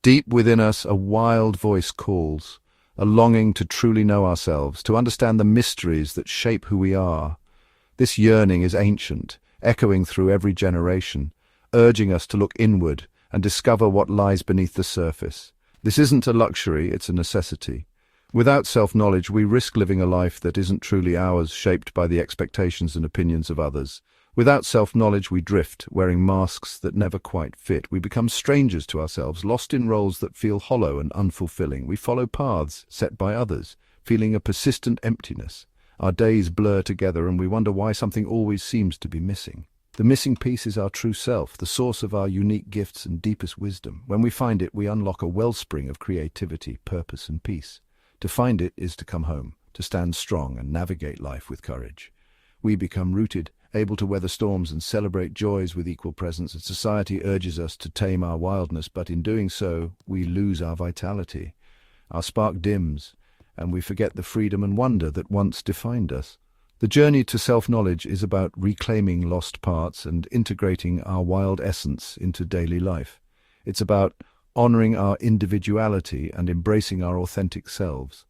Deep within us, a wild voice calls, a longing to truly know ourselves, to understand the mysteries that shape who we are. This yearning is ancient, echoing through every generation, urging us to look inward and discover what lies beneath the surface. This isn't a luxury, it's a necessity. Without self-knowledge, we risk living a life that isn't truly ours, shaped by the expectations and opinions of others. Without self-knowledge, we drift, wearing masks that never quite fit. We become strangers to ourselves, lost in roles that feel hollow and unfulfilling. We follow paths set by others, feeling a persistent emptiness. Our days blur together and we wonder why something always seems to be missing. The missing piece is our true self, the source of our unique gifts and deepest wisdom. When we find it, we unlock a wellspring of creativity, purpose, and peace. To find it is to come home, to stand strong and navigate life with courage. We become rooted, able to weather storms and celebrate joys with equal presence. And society urges us to tame our wildness, but in doing so, we lose our vitality. Our spark dims, and we forget the freedom and wonder that once defined us. The journey to self-knowledge is about reclaiming lost parts and integrating our wild essence into daily life. It's about honoring our individuality and embracing our authentic selves.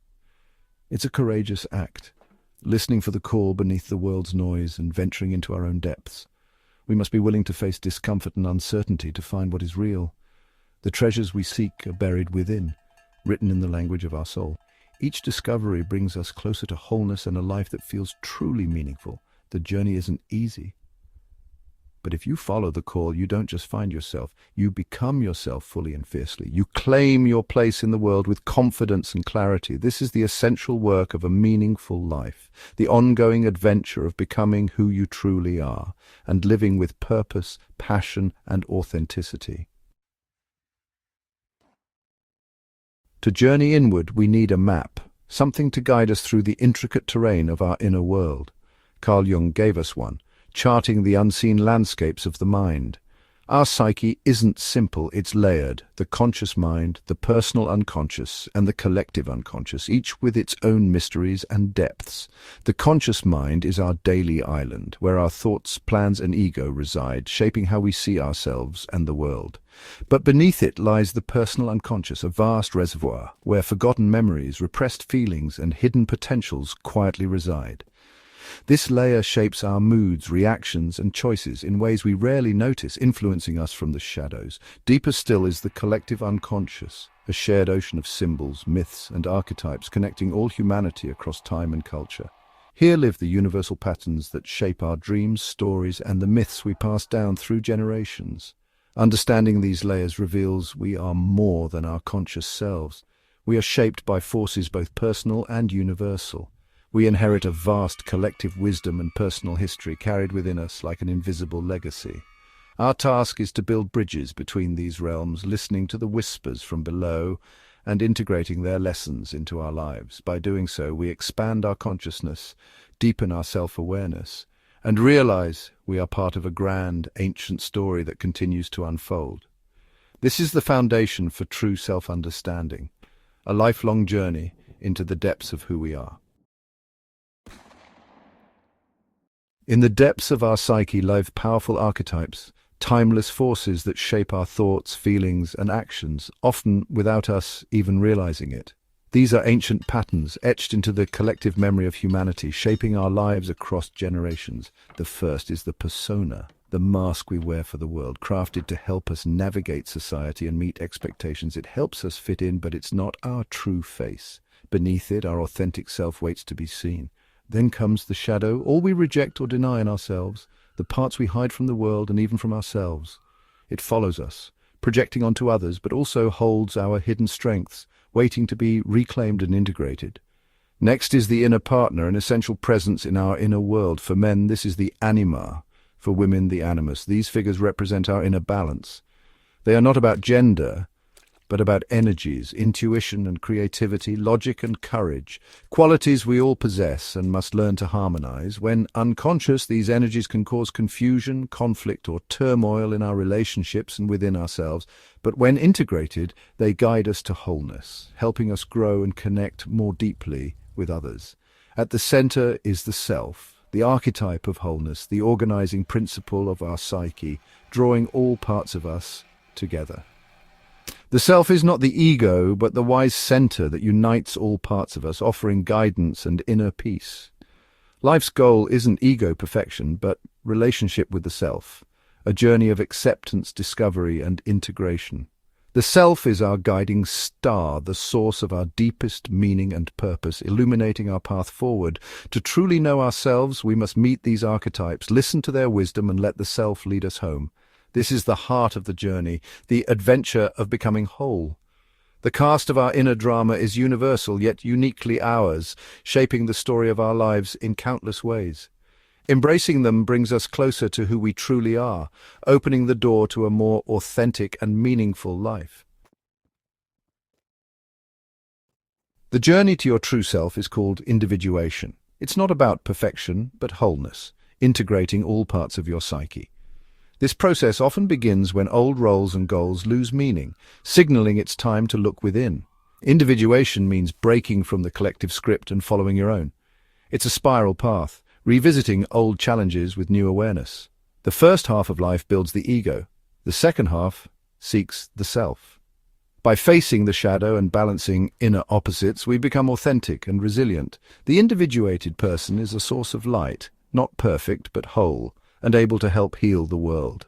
It's a courageous act, listening for the call beneath the world's noise and venturing into our own depths. We must be willing to face discomfort and uncertainty to find what is real. The treasures we seek are buried within, written in the language of our soul. Each discovery brings us closer to wholeness and a life that feels truly meaningful. The journey isn't easy. But if you follow the call, you don't just find yourself, you become yourself fully and fiercely. You claim your place in the world with confidence and clarity. This is the essential work of a meaningful life, the ongoing adventure of becoming who you truly are and living with purpose, passion, and authenticity. To journey inward, we need a map, something to guide us through the intricate terrain of our inner world. Carl Jung gave us one, charting the unseen landscapes of the mind. Our psyche isn't simple, it's layered. The conscious mind, the personal unconscious, and the collective unconscious, each with its own mysteries and depths. The conscious mind is our daily island, where our thoughts, plans, and ego reside, shaping how we see ourselves and the world. But beneath it lies the personal unconscious, a vast reservoir, where forgotten memories, repressed feelings, and hidden potentials quietly reside. This layer shapes our moods, reactions, and choices in ways we rarely notice, influencing us from the shadows. Deeper still is the collective unconscious, a shared ocean of symbols, myths, and archetypes connecting all humanity across time and culture. Here live the universal patterns that shape our dreams, stories, and the myths we pass down through generations. Understanding these layers reveals we are more than our conscious selves. We are shaped by forces both personal and universal. We inherit a vast collective wisdom and personal history carried within us like an invisible legacy. Our task is to build bridges between these realms, listening to the whispers from below and integrating their lessons into our lives. By doing so, we expand our consciousness, deepen our self-awareness, and realize we are part of a grand, ancient story that continues to unfold. This is the foundation for true self-understanding, a lifelong journey into the depths of who we are. In the depths of our psyche live powerful archetypes, timeless forces that shape our thoughts, feelings, and actions, often without us even realizing it. These are ancient patterns etched into the collective memory of humanity, shaping our lives across generations. The first is the persona, the mask we wear for the world, crafted to help us navigate society and meet expectations. It helps us fit in, but it's not our true face. Beneath it, our authentic self waits to be seen. Then comes the shadow, all we reject or deny in ourselves, the parts we hide from the world and even from ourselves. It follows us, projecting onto others, but also holds our hidden strengths, waiting to be reclaimed and integrated. Next is the inner partner, an essential presence in our inner world. For men, this is the anima. For women, the animus. These figures represent our inner balance. They are not about gender, but about energies, intuition and creativity, logic and courage, qualities we all possess and must learn to harmonize. When unconscious, these energies can cause confusion, conflict, or turmoil in our relationships and within ourselves, but when integrated, they guide us to wholeness, helping us grow and connect more deeply with others. At the center is the self, the archetype of wholeness, the organizing principle of our psyche, drawing all parts of us together. The self is not the ego, but the wise center that unites all parts of us, offering guidance and inner peace. Life's goal isn't ego perfection, but relationship with the self, a journey of acceptance, discovery, and integration. The self is our guiding star, the source of our deepest meaning and purpose, illuminating our path forward. To truly know ourselves, we must meet these archetypes, listen to their wisdom, and let the self lead us home. This is the heart of the journey, the adventure of becoming whole. The cast of our inner drama is universal, yet uniquely ours, shaping the story of our lives in countless ways. Embracing them brings us closer to who we truly are, opening the door to a more authentic and meaningful life. The journey to your true self is called individuation. It's not about perfection, but wholeness, integrating all parts of your psyche. This process often begins when old roles and goals lose meaning, signaling it's time to look within. Individuation means breaking from the collective script and following your own. It's a spiral path, revisiting old challenges with new awareness. The first half of life builds the ego. The second half seeks the self. By facing the shadow and balancing inner opposites, we become authentic and resilient. The individuated person is a source of light, not perfect but whole, and able to help heal the world.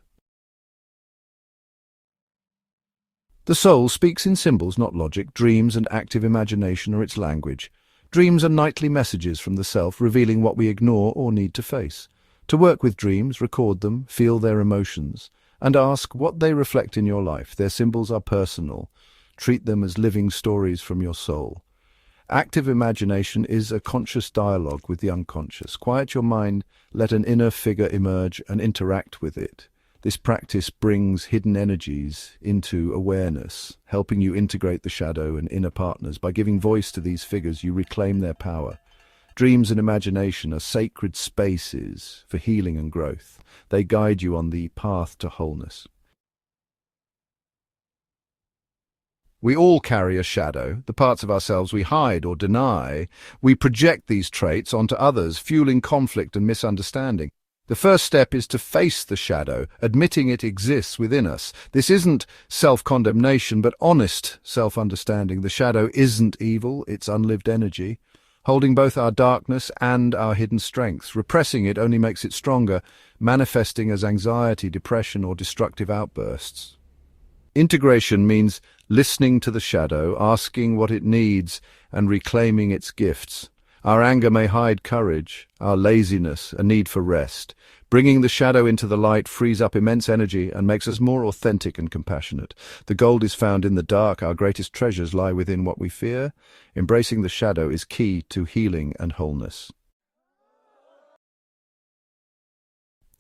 The soul speaks in symbols, not logic. Dreams and active imagination are its language. Dreams are nightly messages from the self, revealing what we ignore or need to face. To work with dreams, record them, feel their emotions, and ask what they reflect in your life. Their symbols are personal. Treat them as living stories from your soul. Active imagination is a conscious dialogue with the unconscious. Quiet your mind, let an inner figure emerge and interact with it. This practice brings hidden energies into awareness, helping you integrate the shadow and inner partners. By giving voice to these figures, you reclaim their power. Dreams and imagination are sacred spaces for healing and growth. They guide you on the path to wholeness. We all carry a shadow, the parts of ourselves we hide or deny. We project these traits onto others, fueling conflict and misunderstanding. The first step is to face the shadow, admitting it exists within us. This isn't self-condemnation, but honest self-understanding. The shadow isn't evil, it's unlived energy, holding both our darkness and our hidden strengths. Repressing it only makes it stronger, manifesting as anxiety, depression, or destructive outbursts. Integration means listening to the shadow, asking what it needs, and reclaiming its gifts. Our anger may hide courage, our laziness, a need for rest. Bringing the shadow into the light frees up immense energy and makes us more authentic and compassionate. The gold is found in the dark. Our greatest treasures lie within what we fear. Embracing the shadow is key to healing and wholeness.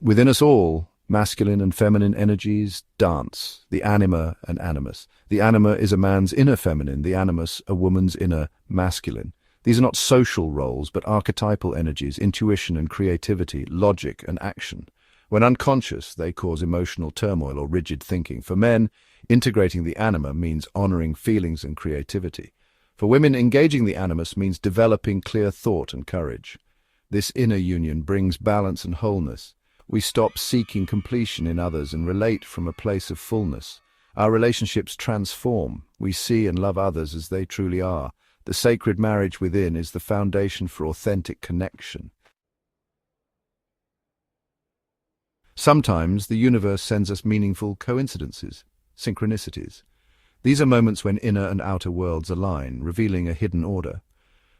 Within us all, masculine and feminine energies dance, the anima and animus. The anima is a man's inner feminine, the animus a woman's inner masculine. These are not social roles, but archetypal energies, intuition and creativity, logic and action. When unconscious, they cause emotional turmoil or rigid thinking. For men, integrating the anima means honoring feelings and creativity. For women, engaging the animus means developing clear thought and courage. This inner union brings balance and wholeness. We stop seeking completion in others and relate from a place of fullness. Our relationships transform. We see and love others as they truly are. The sacred marriage within is the foundation for authentic connection. Sometimes the universe sends us meaningful coincidences, synchronicities. These are moments when inner and outer worlds align, revealing a hidden order.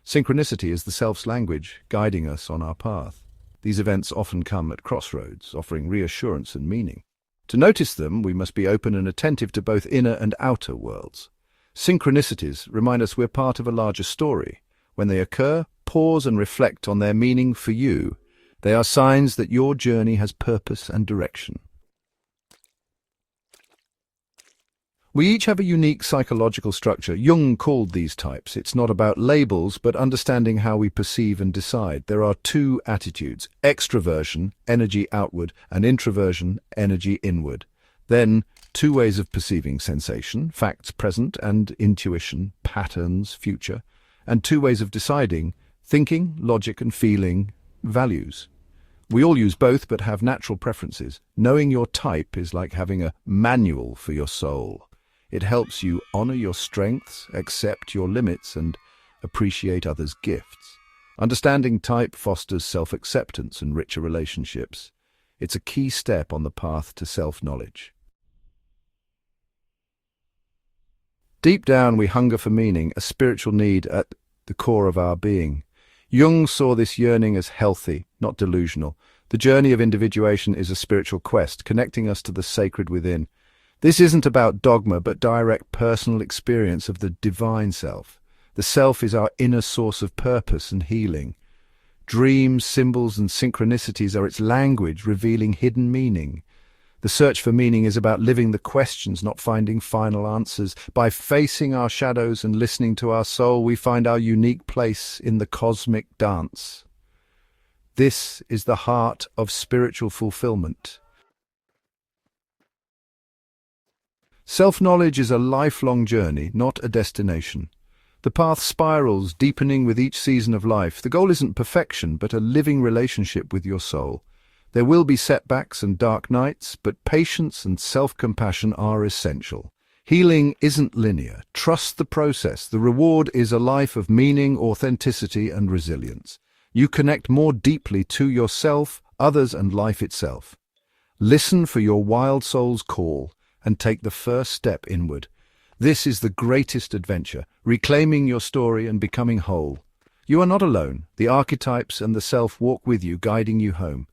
Synchronicity is the self's language, guiding us on our path. These events often come at crossroads, offering reassurance and meaning. To notice them, we must be open and attentive to both inner and outer worlds. Synchronicities remind us we're part of a larger story. When they occur, pause and reflect on their meaning for you. They are signs that your journey has purpose and direction. We each have a unique psychological structure. Jung called these types. It's not about labels, but understanding how we perceive and decide. There are two attitudes: extroversion, energy outward, and introversion, energy inward. Then, two ways of perceiving sensation, facts present and intuition, patterns, future. And two ways of deciding, thinking, logic and feeling, values. We all use both but have natural preferences. Knowing your type is like having a manual for your soul. It helps you honor your strengths, accept your limits, and appreciate others' gifts. Understanding type fosters self-acceptance and richer relationships. It's a key step on the path to self-knowledge. Deep down, we hunger for meaning, a spiritual need at the core of our being. Jung saw this yearning as healthy, not delusional. The journey of individuation is a spiritual quest, connecting us to the sacred within. This isn't about dogma, but direct personal experience of the divine self. The self is our inner source of purpose and healing. Dreams, symbols, and synchronicities are its language, revealing hidden meaning. The search for meaning is about living the questions, not finding final answers. By facing our shadows and listening to our soul, we find our unique place in the cosmic dance. This is the heart of spiritual fulfillment. Self-knowledge is a lifelong journey, not a destination. The path spirals, deepening with each season of life. The goal isn't perfection, but a living relationship with your soul. There will be setbacks and dark nights, but patience and self-compassion are essential. Healing isn't linear. Trust the process. The reward is a life of meaning, authenticity, and resilience. You connect more deeply to yourself, others, and life itself. Listen for your wild soul's call and take the first step inward. This is the greatest adventure, reclaiming your story and becoming whole. You are not alone. The archetypes and the self walk with you, guiding you home.